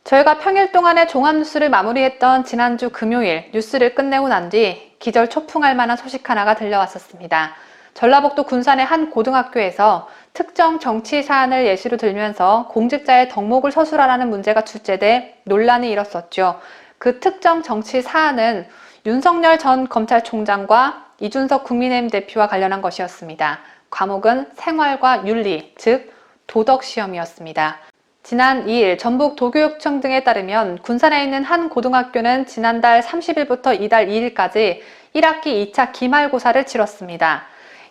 저희가 평일 동안의 종합뉴스를 마무리했던 지난주 금요일 뉴스를 끝내고 난 뒤 기절 초풍할 만한 소식 하나가 들려왔었습니다. 전라북도 군산의 한 고등학교에서 특정 정치 사안을 예시로 들면서 공직자의 덕목을 서술하라는 문제가 출제돼 논란이 일었었죠. 그 특정 정치 사안은 윤석열 전 검찰총장과 이준석 국민의힘 대표와 관련한 것이었습니다. 과목은 생활과 윤리, 즉 도덕시험이었습니다. 지난 2일 전북 도교육청 등에 따르면 군산에 있는 한 고등학교는 지난달 30일부터 이달 2일까지 1학기 2차 기말고사를 치렀습니다.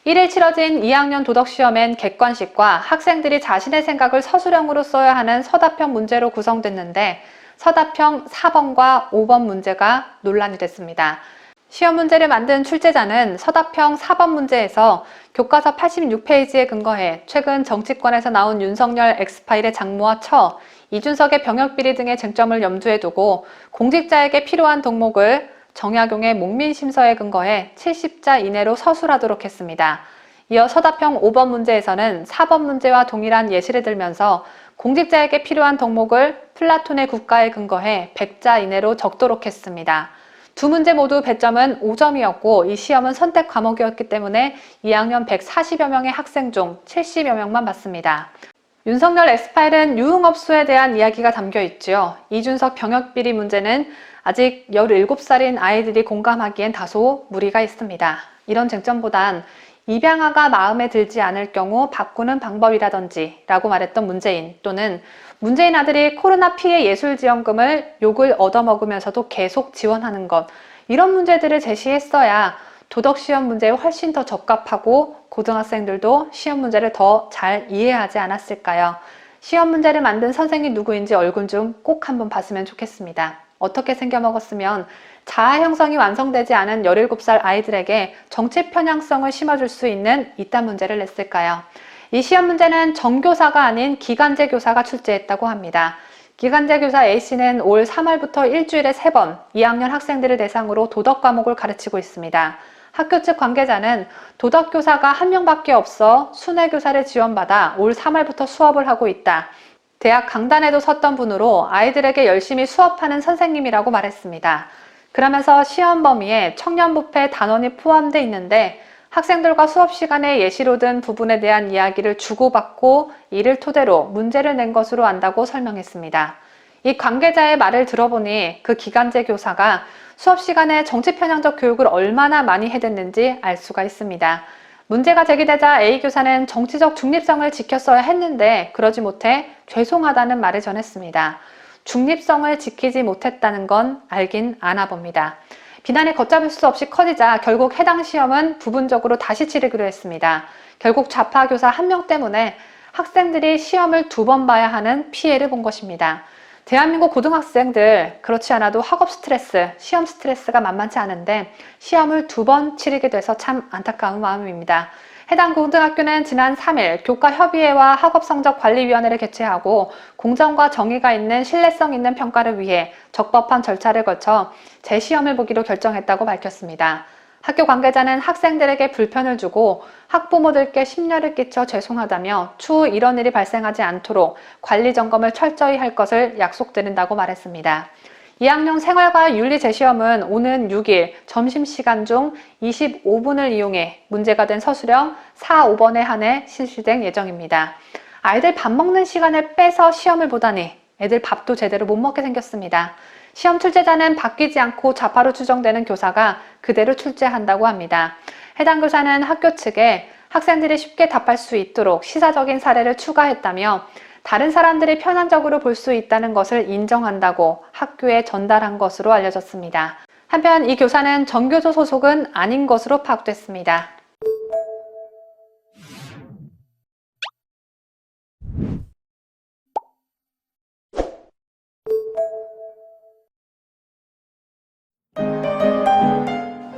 1일 치러진 2학년 도덕시험엔 객관식과 학생들이 자신의 생각을 서술형으로 써야 하는 서답형 문제로 구성됐는데 서답형 4번과 5번 문제가 논란이 됐습니다. 시험 문제를 만든 출제자는 서답형 4번 문제에서 교과서 86페이지에 근거해 최근 정치권에서 나온 윤석열 엑스파일의 장모와 처, 이준석의 병역비리 등의 쟁점을 염두에 두고 공직자에게 필요한 덕목을 정약용의 목민심서에 근거해 70자 이내로 서술하도록 했습니다. 이어 서답형 5번 문제에서는 4번 문제와 동일한 예시를 들면서 공직자에게 필요한 덕목을 플라톤의 국가에 근거해 100자 이내로 적도록 했습니다. 두 문제 모두 배점은 5점이었고 이 시험은 선택 과목이었기 때문에 2학년 140여 명의 학생 중 70여 명만 봤습니다. 윤석열 엑스파일은 유흥업소에 대한 이야기가 담겨 있죠. 이준석 병역비리 문제는 아직 17살인 아이들이 공감하기엔 다소 무리가 있습니다. 이런 쟁점보단 입양아가 마음에 들지 않을 경우 바꾸는 방법이라든지 라고 말했던 문재인, 또는 문재인 아들이 코로나 피해 예술지원금을 욕을 얻어먹으면서도 계속 지원하는 것, 이런 문제들을 제시했어야 도덕시험 문제에 훨씬 더 적합하고 고등학생들도 시험 문제를 더 잘 이해하지 않았을까요? 시험 문제를 만든 선생이 누구인지 얼굴 좀 꼭 한번 봤으면 좋겠습니다. 어떻게 생겨먹었으면 자아 형성이 완성되지 않은 17살 아이들에게 정치 편향성을 심어줄 수 있는 이딴 문제를 냈을까요? 이 시험 문제는 정교사가 아닌 기간제 교사가 출제했다고 합니다. 기간제 교사 A씨는 올 3월부터 일주일에 3번 2학년 학생들을 대상으로 도덕 과목을 가르치고 있습니다. 학교 측 관계자는 도덕교사가 한 명밖에 없어 순회교사를 지원받아 올 3월부터 수업을 하고 있다. 대학 강단에도 섰던 분으로 아이들에게 열심히 수업하는 선생님이라고 말했습니다. 그러면서 시험 범위에 청년부패 단원이 포함되어 있는데 학생들과 수업 시간에 예시로 든 부분에 대한 이야기를 주고받고 이를 토대로 문제를 낸 것으로 안다고 설명했습니다. 이 관계자의 말을 들어보니 그 기간제 교사가 수업 시간에 정치 편향적 교육을 얼마나 많이 해댔는지 알 수가 있습니다. 문제가 제기되자 A 교사는 정치적 중립성을 지켰어야 했는데 그러지 못해 죄송하다는 말을 전했습니다. 중립성을 지키지 못했다는 건 알긴 아나 봅니다. 비난이 걷잡을 수 없이 커지자 결국 해당 시험은 부분적으로 다시 치르기로 했습니다. 결국 좌파 교사 1명 때문에 학생들이 시험을 2번 봐야 하는 피해를 본 것입니다. 대한민국 고등학생들, 그렇지 않아도 학업 스트레스, 시험 스트레스가 만만치 않은데 시험을 2번 치르게 돼서 참 안타까운 마음입니다. 해당 고등학교는 지난 3일 교과협의회와 학업성적관리위원회를 개최하고 공정과 정의가 있는 신뢰성 있는 평가를 위해 적법한 절차를 거쳐 재시험을 보기로 결정했다고 밝혔습니다. 학교 관계자는 학생들에게 불편을 주고 학부모들께 심려를 끼쳐 죄송하다며 추후 이런 일이 발생하지 않도록 관리 점검을 철저히 할 것을 약속드린다고 말했습니다. 2학년 생활과 윤리 재시험은 오는 6일 점심시간 중 25분을 이용해 문제가 된 서술형 4, 5번에 한해 실시될 예정입니다. 아이들 밥 먹는 시간을 빼서 시험을 보다니 애들 밥도 제대로 못 먹게 생겼습니다. 시험 출제자는 바뀌지 않고 좌파로 추정되는 교사가 그대로 출제한다고 합니다. 해당 교사는 학교 측에 학생들이 쉽게 답할 수 있도록 시사적인 사례를 추가했다며 다른 사람들이 편향적으로 볼 수 있다는 것을 인정한다고 학교에 전달한 것으로 알려졌습니다. 한편 이 교사는 정교조 소속은 아닌 것으로 파악됐습니다.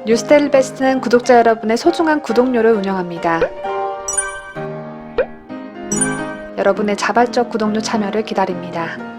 뉴스데일리 베스트는 구독자 여러분의 소중한 구독료를 운영합니다. 여러분의 자발적 구독료 참여를 기다립니다.